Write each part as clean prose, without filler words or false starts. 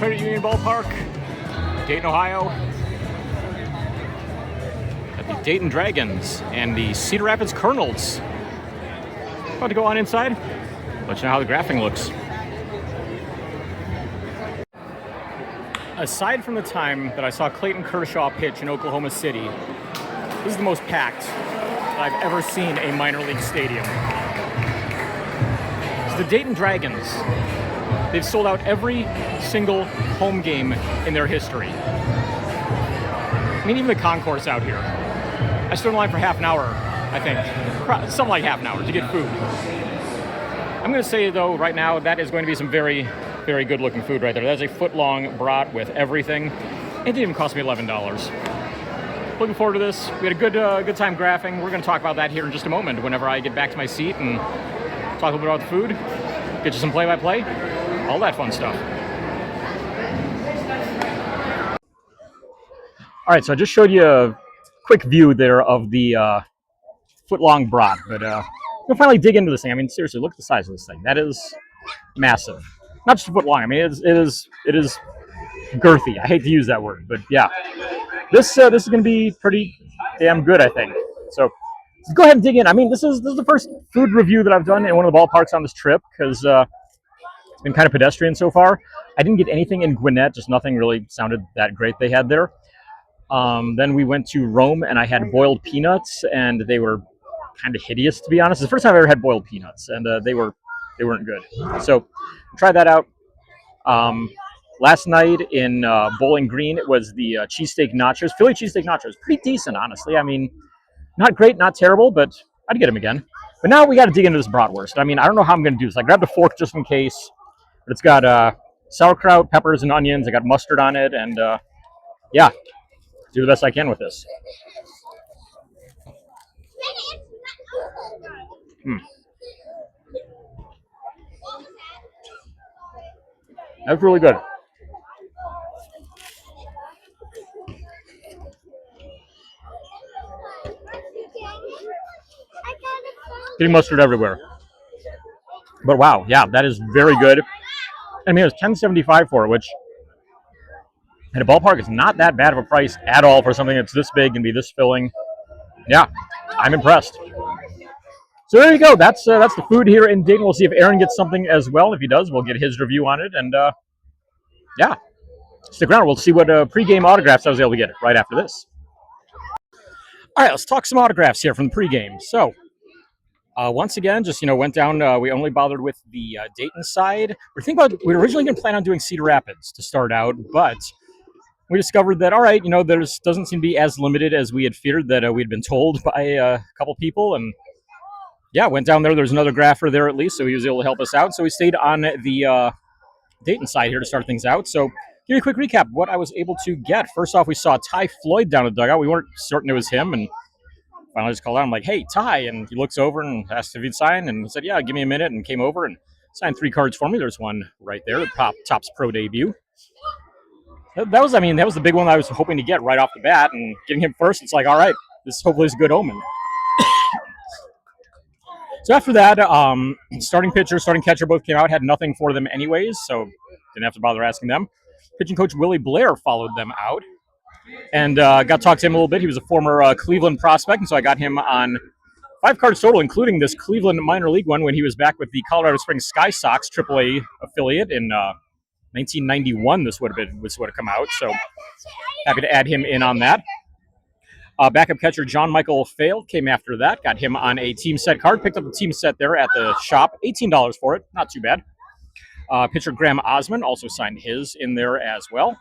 Credit Union Ballpark, Dayton, Ohio, at the Dayton Dragons and the Cedar Rapids Colonels. About to go on inside, let you know how the graphing looks. Aside from the time that I saw Clayton Kershaw pitch in Oklahoma City, this is the most packed that I've ever seen a minor league stadium. It's the Dayton Dragons. They've sold out every single home game in their history. I mean, even the concourse out here. I stood in line for half an hour, I think. Something like half an hour to get food. I'm going to say, though, right now, that is going to be some very, very good-looking food right there. That's a foot-long brat with everything. It didn't even cost me $11. Looking forward to this. We had a good time graphing. We're going to talk about that here in just a moment whenever I get back to my seat and talk a little bit about the food, get you some play-by-play, all that fun stuff. All right, so I just showed you a quick view there of the foot-long brat, but we'll finally dig into this thing. I mean, seriously, look at the size of this thing. That is massive. Not just a foot long. I mean, it is girthy. I hate to use that word, but yeah, this is going to be pretty damn good, I think. So let's go ahead and dig in. I mean, this is the first food review that I've done in one of the ballparks on this trip because it's been kind of pedestrian so far. I didn't get anything in Gwinnett, just nothing really sounded that great they had there. Then we went to Rome, and I had boiled peanuts, and they were kind of hideous, to be honest. It's the first time I've ever had boiled peanuts, and they weren't good. So try that out. Last night in Bowling Green, it was the cheesesteak nachos, Philly cheesesteak nachos. Pretty decent, honestly. I mean, not great, not terrible, but I'd get them again. But now we got to dig into this bratwurst. I mean, I don't know how I'm going to do this. I grabbed a fork just in case, but it's got sauerkraut, peppers, and onions. I got mustard on it, and yeah, do the best I can with this. That's really good. Getting mustard everywhere. But wow, yeah, that is very good. I mean, it was $10.75 for it, which at a ballpark is not that bad of a price at all for something that's this big and be this filling. Yeah, I'm impressed. So there you go. That's the food here in Dayton. We'll see if Arron gets something as well. If he does, we'll get his review on it. And yeah, stick around. We'll see what pregame autographs I was able to get right after this. All right, let's talk some autographs here from the pregame. So once again, just went down. We only bothered with the Dayton side. We were originally going to plan on doing Cedar Rapids to start out, but we discovered that, all right, there doesn't seem to be as limited as we had feared that we had been told by a couple people. And yeah, went down there. There's another grapher there at least, so he was able to help us out. So we stayed on the Dayton side here to start things out. So give you a quick recap of what I was able to get. First off, we saw Ty Floyd down at the dugout. We weren't certain it was him, and finally just called out. I'm like, hey, Ty. And he looks over and asked if he'd sign, and he said, yeah, give me a minute, and came over and signed 3 cards for me. There's one right there, the Topps Pro debut. That was the big one I was hoping to get right off the bat, and getting him first, it's like, all right, this hopefully is a good omen. So after that, starting pitcher, starting catcher both came out, had nothing for them anyways, so didn't have to bother asking them. Pitching coach Willie Blair followed them out, and got to talk to him a little bit. He was a former Cleveland prospect, and so I got him on 5 cards total, including this Cleveland minor league one when he was back with the Colorado Springs Sky Sox AAA affiliate in 1991. This would have come out, so happy to add him in on that. Backup catcher John Michael Fail came after that. Got him on a team set card. Picked up the team set there at the shop. $18 for it. Not too bad. Pitcher Graham Osmond also signed his in there as well.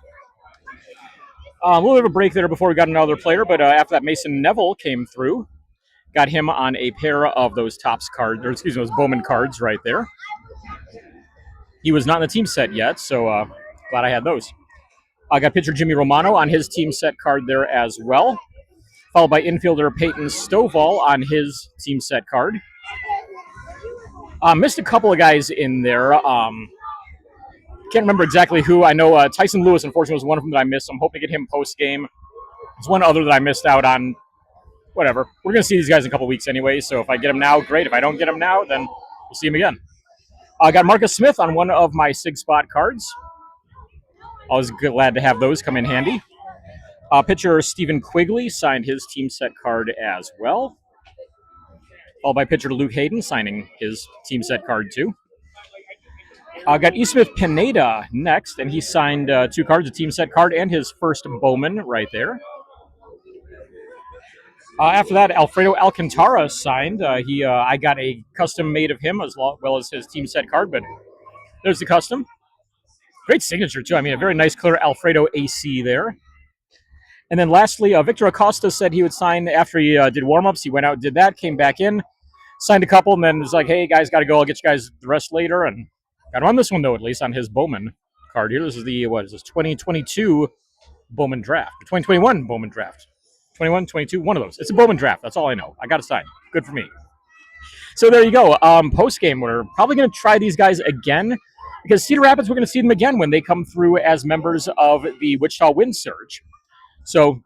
A little bit of a break there before we got another player, but after that, Mason Neville came through. Got him on a pair of those Topps cards, or excuse me, those Bowman cards right there. He was not in the team set yet, so glad I had those. I got pitcher Jimmy Romano on his team set card there as well, followed by infielder Peyton Stovall on his team set card. Missed a couple of guys in there. Can't remember exactly who. I know Tyson Lewis, unfortunately, was one of them that I missed. So I'm hoping to get him post-game. There's one other that I missed out on. Whatever. We're going to see these guys in a couple weeks anyway, so if I get them now, great. If I don't get them now, then we'll see them again. I got Marcus Smith on one of my SIG spot cards. Always glad to have those come in handy. Pitcher Stephen Quigley signed his team set card as well. Followed by pitcher Luke Hayden signing his team set card too. Got E. Smith Pineda next, and he signed 2 cards, a team set card and his first Bowman right there. After that, Alfredo Alcantara signed. I got a custom made of him as well as his team set card, but there's the custom. Great signature, too. I mean, a very nice clear Alfredo AC there. And then lastly, Victor Acosta said he would sign after he did warm-ups. He went out and did that, came back in, signed a couple, and then was like, hey, guys, got to go. I'll get you guys the rest later. And got him on this one, though, at least on his Bowman card here. This is the, 2022 Bowman draft. 2021 Bowman draft. 21, 22, one of those. It's a Bowman draft. That's all I know. I got to sign. Good for me. So there you go. Post-game, we're probably going to try these guys again because Cedar Rapids, we're going to see them again when they come through as members of the Wichita Wind Surge. So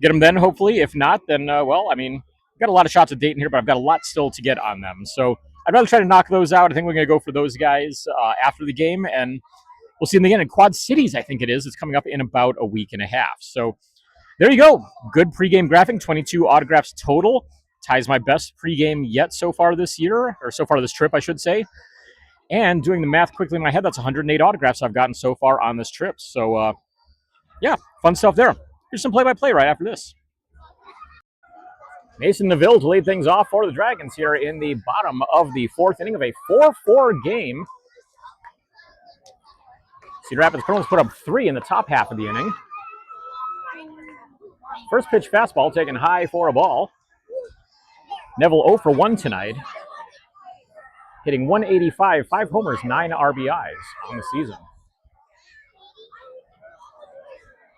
get them then, hopefully. If not, then, well, I mean, I've got a lot of shots at Dayton here, but I've got a lot still to get on them. So I'd rather try to knock those out. I think we're going to go for those guys after the game, and we'll see them again in Quad Cities, I think it is. It's coming up in about a week and a half. So there you go. Good pregame graphing, 22 autographs total. Ties my best pregame yet so far this year, or so far this trip, I should say. And doing the math quickly in my head, that's 108 autographs I've gotten so far on this trip. So, yeah, fun stuff there. Here's some play-by-play right after this. Mason Neville to lead things off for the Dragons here in the bottom of the 4th inning of a 4-4 game. Cedar Rapids Colonels put up 3 in the top half of the inning. First pitch fastball taken high for a ball. Neville 0 for 1 tonight. Hitting 185, 5 homers, 9 RBIs on the season.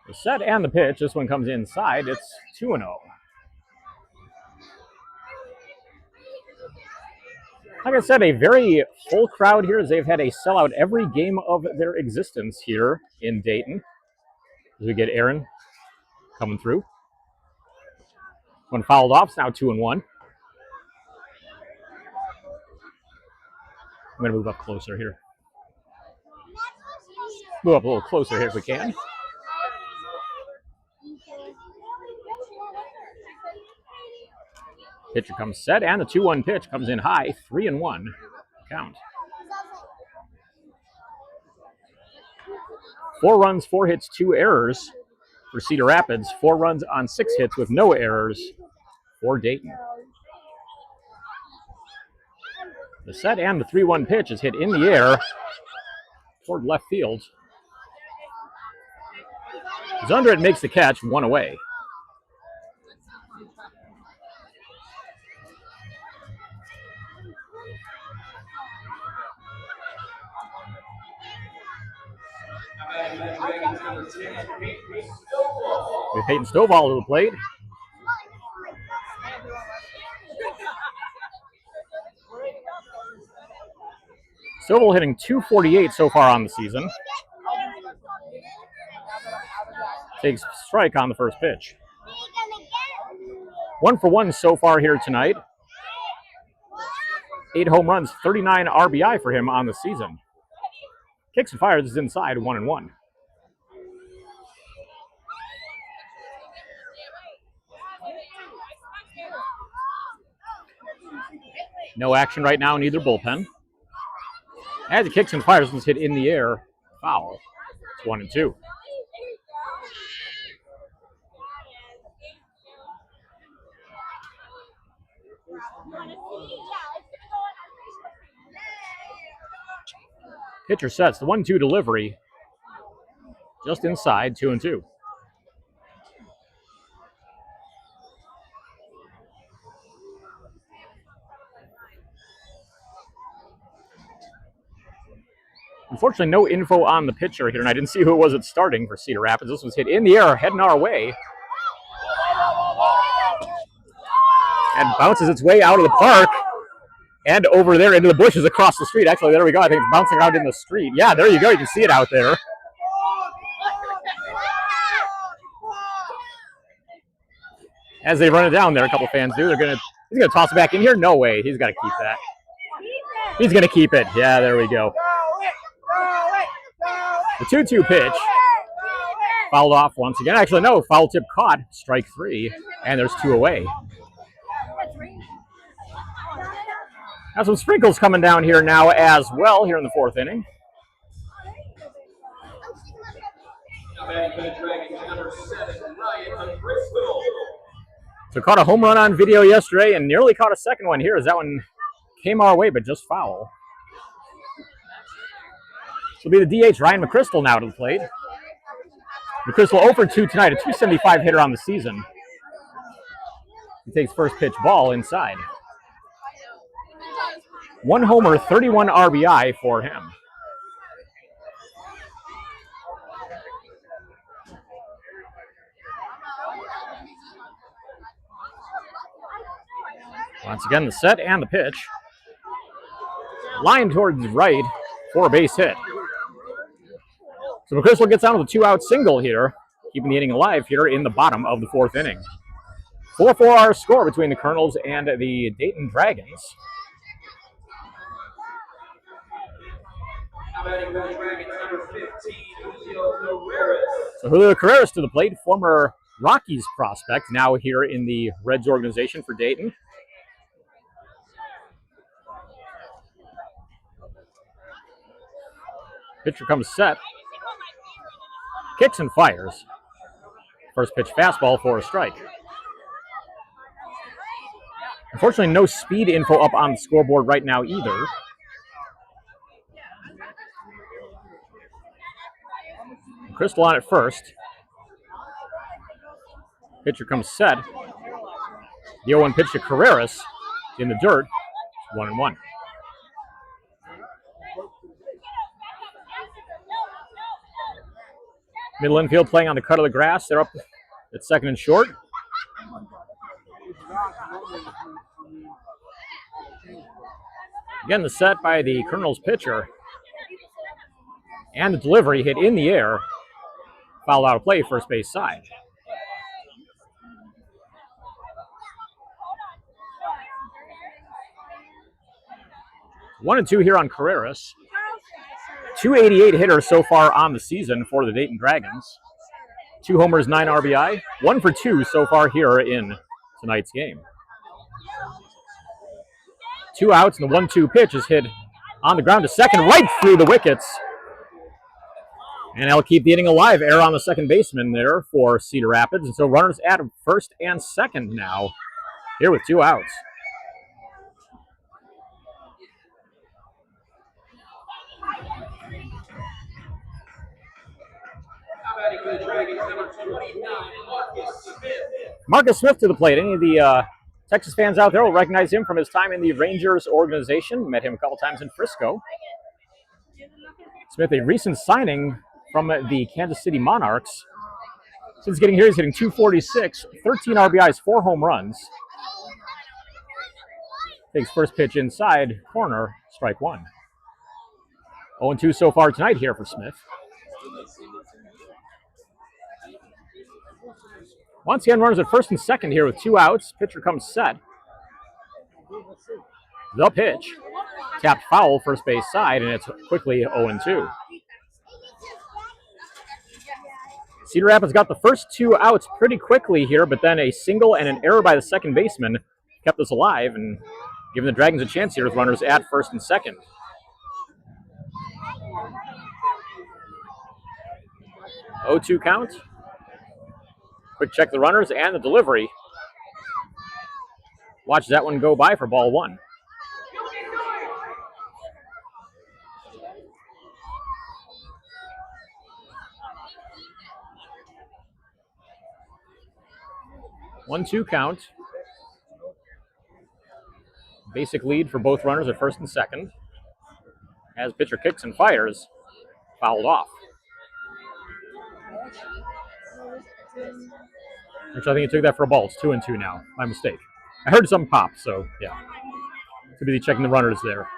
The set and the pitch. This one comes inside. It's 2-0. Like I said, a very full crowd here as they've had a sellout every game of their existence here in Dayton. As we get Arron coming through. One fouled off. It's now 2-1. I'm going to move up closer here. Move up a little closer here if we can. Pitcher comes set, and the 2-1 pitch comes in high, 3-1 count. 4 runs, 4 hits, 2 errors for Cedar Rapids. 4 runs on 6 hits with no errors for Dayton. The set and the 3-1 pitch is hit in the air toward left field. Zundert makes the catch, 1 away. With Peyton Stovall to the plate. Stovall hitting .248 so far on the season. Takes strike on the first pitch. 1 for 1 so far here tonight. 8 home runs, 39 RBI for him on the season. Kicks and fires is inside, 1-1. No action right now in either bullpen. As he kicks and fires, was hit in the air. Foul. It's 1-2. Pitcher sets the 1-2 delivery. Just inside, 2-2. Unfortunately, no info on the pitcher here, and I didn't see who it was that's starting for Cedar Rapids. This was hit in the air, heading our way. And bounces its way out of the park and over there into the bushes across the street. Actually, there we go. I think it's bouncing around in the street. Yeah, there you go. You can see it out there. As they run it down there, a couple fans do. He's gonna toss it back in here. No way. He's got to keep that. He's gonna keep it. Yeah, there we go. The 2-2 pitch fouled off once again. Actually, no, foul tip caught, strike 3, and there's 2 away. Got some sprinkles coming down here now as well here in the 4th inning. So caught a home run on video yesterday and nearly caught a second one here as that one came our way, but just foul. This will be the DH, Ryan McChrystal, now to the plate. McChrystal 0 for 2 tonight, a .275 hitter on the season. He takes first pitch ball inside. 1 homer, 31 RBI for him. Once again, the set and the pitch. Line towards right for a base hit. So McChrystal gets on with a 2-out single here, keeping the inning alive here in the bottom of the 4th inning. 4-4 our score between the Colonels and the Dayton Dragons. So Julio Carreras to the plate, former Rockies prospect, now here in the Reds organization for Dayton. Pitcher comes set. Kicks and fires. First pitch fastball for a strike. Unfortunately, no speed info up on the scoreboard right now either. Crystal on at first. Pitcher comes set. The 0-1 pitch to Carreras in the dirt. 1-1. Middle infield playing on the cut of the grass. They're up at second and short. Again, the set by the Colonels pitcher. And the delivery hit in the air. Fouled out of play, first base side. One and 2 here on Carreras. 288 hitter so far on the season for the Dayton Dragons. 2 homers, 9 RBI. 1 for 2 so far here in tonight's game. 2 outs, and the 1-2 pitch is hit on the ground to second, right through the wickets. And that'll keep the inning alive. Error on the second baseman there for Cedar Rapids. And so runners at first and second now here with 2 outs. Marcus Smith to the plate. Any of the Texas fans out there will recognize him from his time in the Rangers organization. Met him a couple times in Frisco. Smith, a recent signing from the Kansas City Monarchs. Since getting here, he's hitting .246, 13 RBIs, 4 home runs. Takes first pitch inside, corner, strike 1. 0-2 so far tonight here for Smith. Once again, runners at first and second here with 2 outs. Pitcher comes set. The pitch. Tapped foul, first base side, and it's quickly 0-2. Cedar Rapids got the first 2 outs pretty quickly here, but then a single and an error by the second baseman kept us alive and giving the Dragons a chance here with runners at first and second. Oh, 2 count. Quick check the runners and the delivery. Watch that one go by for ball 1. One-two count. Basic lead for both runners at first and second. As pitcher kicks and fires, fouled off. Which I think he took that for a ball. It's 2-2 now. My mistake. I heard some pop, so yeah. Could be checking the runners there.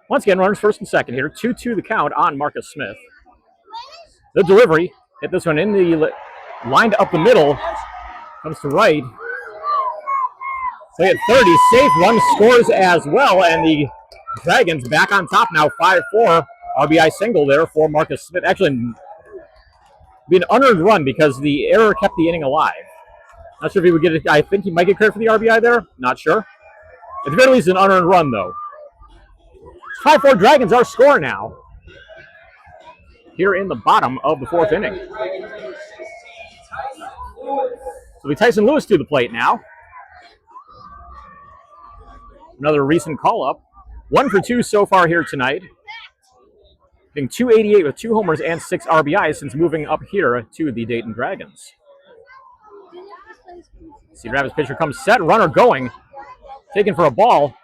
Once again, runners first and second here. 2-2 the count on Marcus Smith. The delivery. Hit this one in the lined up the middle. Comes to right. Play at 30. Safe. Run scores as well. And the Dragons back on top now. 5-4. RBI single there for Marcus Smith. Actually, be an unearned run because the error kept the inning alive. Not sure if he would get it. I think he might get credit for the RBI there. Not sure. At the very least, an unearned run, though. 5-4 Dragons our score now. Here in the bottom of the fourth inning. So we Tyson Lewis to the plate now. Another recent call-up. 1 for 2 so far here tonight. Hitting .288 with 2 homers and 6 RBIs since moving up here to the Dayton Dragons. Cedar Rapids pitcher comes set, runner going. Taken for a ball.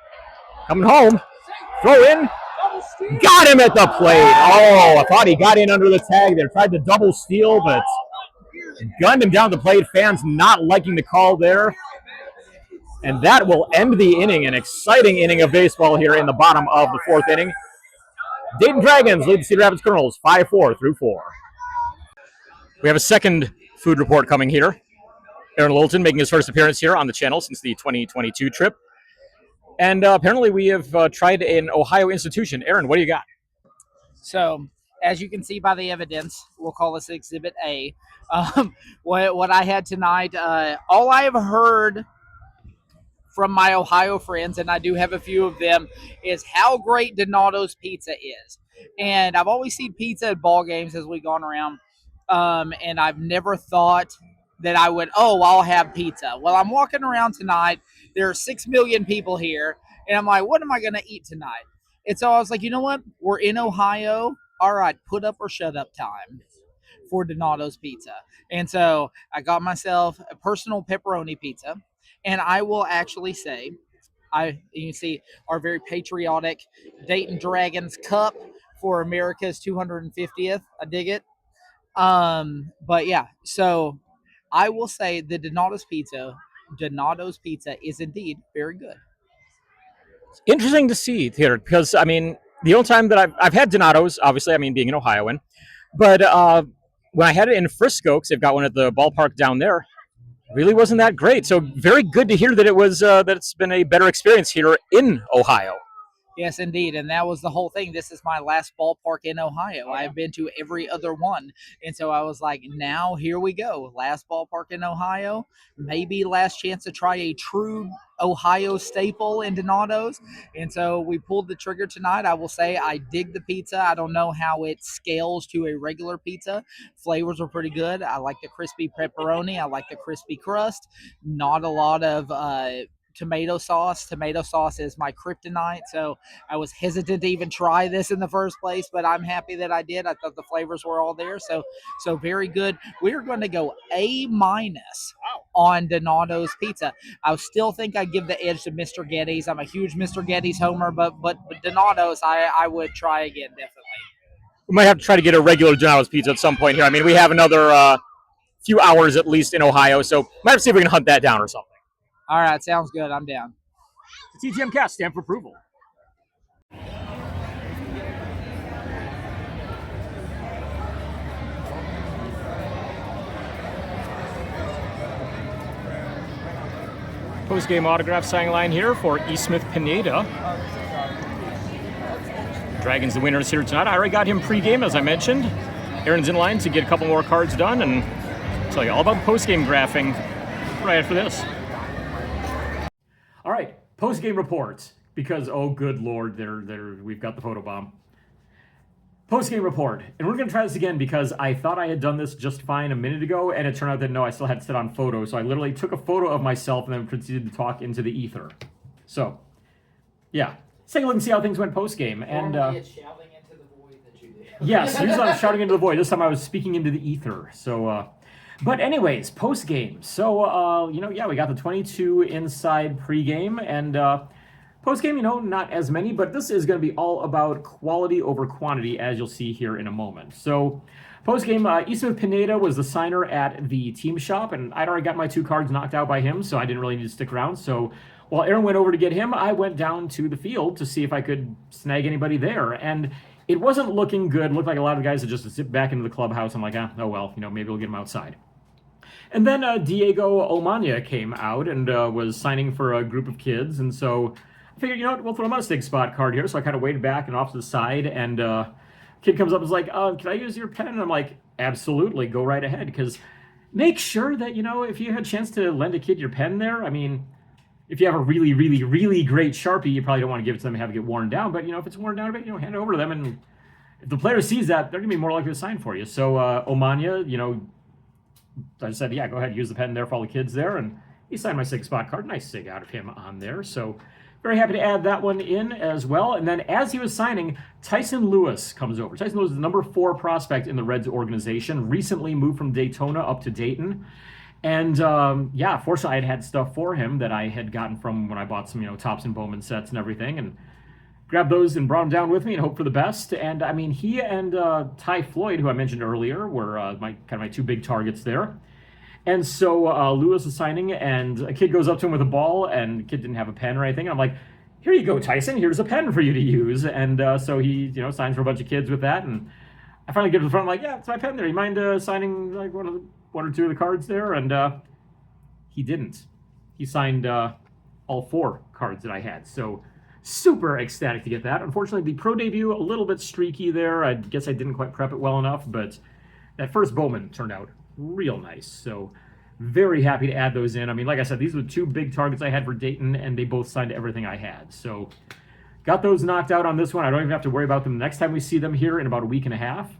Coming home. Throw in. Got him at the plate. Oh, I thought he got in under the tag there. Tried to double steal, but gunned him down the plate. Fans not liking the call there. And that will end the inning. An exciting inning of baseball here in the bottom of the fourth inning. Dayton Dragons lead the Cedar Rapids Colonels 5-4 through 4. We have a second food report coming here. Aaron Littleton making his first appearance here on the channel since the 2022 trip. And apparently we have tried an Ohio institution. Aaron, what do you got? So, as you can see by the evidence, we'll call this Exhibit A. What I had tonight, all I have heard from my Ohio friends, and I do have a few of them, is how great Donato's Pizza is. And I've always seen pizza at ball games as we've gone around, and I've never thought that I would, I'll have pizza. Well, I'm walking around tonight. There are 6 million people here, and I'm like, what am I going to eat tonight? And so I was like, you know what? We're in Ohio. All right, put up or shut up time for Donato's Pizza. And so I got myself a personal pepperoni pizza, and I will actually say, you see our very patriotic Dayton Dragons cup for America's 250th. I dig it. But yeah, so I will say the Donato's Pizza is indeed very good. It's interesting to see here because, I mean, the only time that I've had Donato's, obviously, I mean, being an Ohioan, but when I had it in Frisco, because they've got one at the ballpark down there, really wasn't that great. So very good to hear that it was that it's been a better experience here in Ohio. Yes, indeed. And that was the whole thing. This is my last ballpark in Ohio. I've been to every other one. And so I was like, now here we go. Last ballpark in Ohio. Maybe last chance to try a true Ohio staple in Donato's. And so we pulled the trigger tonight. I will say I dig the pizza. I don't know how it scales to a regular pizza. Flavors are pretty good. I like the crispy pepperoni. I like the crispy crust. Not a lot of tomato sauce. Tomato sauce is my kryptonite, so I was hesitant to even try this in the first place, but I'm happy that I did. I thought the flavors were all there, so very good. We're going to go A- on Donato's Pizza. I still think I give the edge to Mr. Getty's. I'm a huge Mr. Getty's homer, but Donato's I would try again, definitely. We might have to try to get a regular Donato's Pizza at some point here. I mean, we have another few hours at least in Ohio, so might have to see if we can hunt that down or something. All right, sounds good. I'm down. The TTM cast, stamp for approval. Post-game autograph signing line here for E. Smith Pineda. Dragons the winners here tonight. I already got him pre-game, as I mentioned. Aaron's in line to get a couple more cards done, and I'll tell you all about post-game graphing right after this. All right, post-game reports, because, oh, good Lord, we've got the photobomb. Post-game report, and we're going to try this again because I thought I had done this just fine a minute ago, and it turned out that no, I still had to sit on photo, so I literally took a photo of myself and then proceeded to talk into the ether. So, yeah, let's take a look and see how things went post-game. And it's shouting into the void that you did. Yes, usually I was shouting into the void. This time I was speaking into the ether, so... But anyways, post-game. So, we got the 22 inside pre-game, and post-game, not as many, but this is going to be all about quality over quantity, as you'll see here in a moment. So, post-game, E. Smith Pineda was the signer at the team shop, and I'd already got my 2 cards knocked out by him, so I didn't really need to stick around. So, while Aaron went over to get him, I went down to the field to see if I could snag anybody there, and it wasn't looking good. It looked like a lot of guys had just zipped back into the clubhouse. I'm like, oh well, maybe we'll get them outside. And then Diego Omania came out and was signing for a group of kids. And so I figured, we'll throw him on a STIG spot card here. So I kind of waited back and off to the side. And kid comes up and is like, can I use your pen? And I'm like, Absolutely, go right ahead, because make sure that, if you had a chance to lend a kid your pen there, I mean, if you have a really, really, really great Sharpie, you probably don't want to give it to them and have it get worn down. But, if it's worn down a bit, hand it over to them. And if the player sees that, they're going to be more likely to sign for you. So, Omania, I said, yeah, go ahead, use the pen there for all the kids there. And he signed my SIG spot card. Nice SIG out of him on there. So, very happy to add that one in as well. And then as he was signing, Tyson Lewis comes over. Tyson Lewis is the number 4 prospect in the Reds organization. Recently moved from Daytona up to Dayton. And fortunately, I had stuff for him that I had gotten from when I bought some, Tops and Bowman sets and everything. And grabbed those and brought them down with me and hope for the best. And I mean, he and Ty Floyd, who I mentioned earlier, were my 2 big targets there. And so Lewis is signing, and a kid goes up to him with a ball, and the kid didn't have a pen or anything. And I'm like, here you go, Tyson. Here's a pen for you to use. And so he, signs for a bunch of kids with that. And I finally get to the front. I'm like, yeah, it's my pen there. You mind signing like one or two of the cards there? And he didn't. He signed all 4 cards that I had. So super ecstatic to get that. Unfortunately, the pro debut, a little bit streaky there. I guess I didn't quite prep it well enough, but that first Bowman turned out real nice. So very happy to add those in. I mean, like I said, these were 2 big targets I had for Dayton, and they both signed everything I had. So got those knocked out on this one. I don't even have to worry about them next time we see them here in about a week and a half.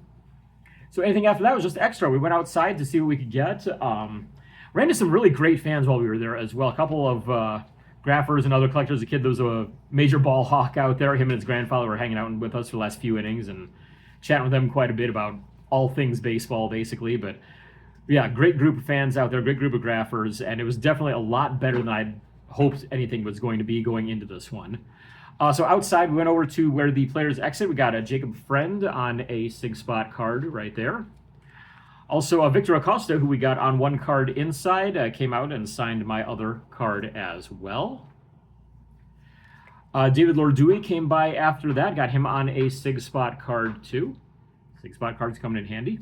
So anything after that was just extra. We went outside to see what we could get. Ran into some really great fans while we were there as well. A couple of graphers and other collectors. A kid that was a major ball hawk out there. Him and his grandfather were hanging out with us for the last few innings and chatting with them quite a bit about all things baseball, basically. But yeah, great group of fans out there, great group of graphers, and it was definitely a lot better than I'd hoped anything was going to be going into this one. So outside, we went over to where the players exit. We got a Jacob Friend on a SIG spot card right there. Also, Victor Acosta, who we got on 1 card inside, came out and signed my other card as well. David Lordui came by after that, got him on a SIG spot card too. SIG spot cards coming in handy.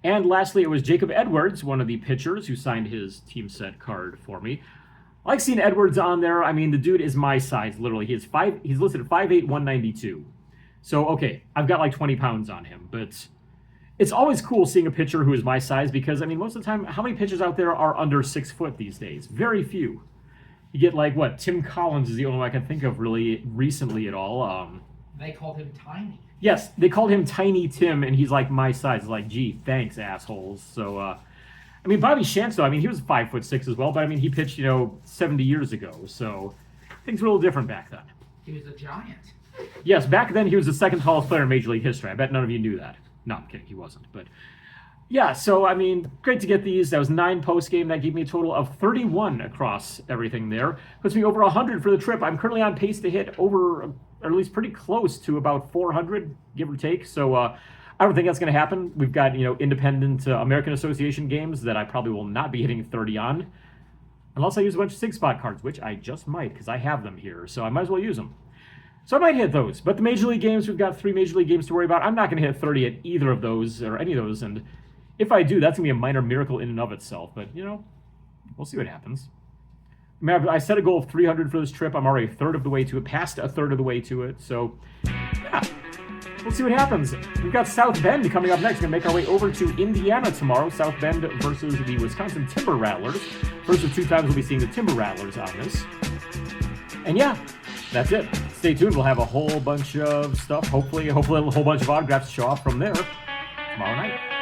And lastly, it was Jacob Edwards, one of the pitchers, who signed his team set card for me. I like seeing Edwards on there. I mean, the dude is my size, literally. He's listed at 5'8", 192. So, okay, I've got like 20 pounds on him. But it's always cool seeing a pitcher who is my size because, I mean, most of the time, how many pitchers out there are under 6 foot these days? Very few. You get like, what, Tim Collins is the only one I can think of really recently at all. They called him Tiny. Yes, they called him Tiny Tim, and he's like my size. It's like, gee, thanks, assholes. So, I mean, Bobby Shantz, though, I mean, he was 5'6" as well, but I mean, he pitched, 70 years ago. So things were a little different back then. He was a giant. Yes, back then he was the 2nd tallest player in Major League history. I bet none of you knew that. No, I'm kidding, he wasn't. But yeah, so I mean, great to get these. That was 9 post game. That gave me a total of 31 across everything there. Puts me over 100 for the trip. I'm currently on pace to hit over, or at least pretty close to about 400, give or take. So I don't think that's going to happen. We've got, independent American Association games that I probably will not be hitting 30 on. Unless I use a bunch of SIG spot cards, which I just might because I have them here. So I might as well use them. So I might hit those. But the Major League games, we've got 3 Major League games to worry about. I'm not going to hit 30 at either of those or any of those. And if I do, that's going to be a minor miracle in and of itself. But, we'll see what happens. I set a goal of 300 for this trip. I'm already a third of the way to it, past a third of the way to it. So, yeah, we'll see what happens. We've got South Bend coming up next. We're going to make our way over to Indiana tomorrow. South Bend versus the Wisconsin Timber Rattlers. First of 2 times we'll be seeing the Timber Rattlers on this. And yeah, that's it. Stay tuned. We'll have a whole bunch of stuff. Hopefully a whole bunch of autographs to show off from there tomorrow night.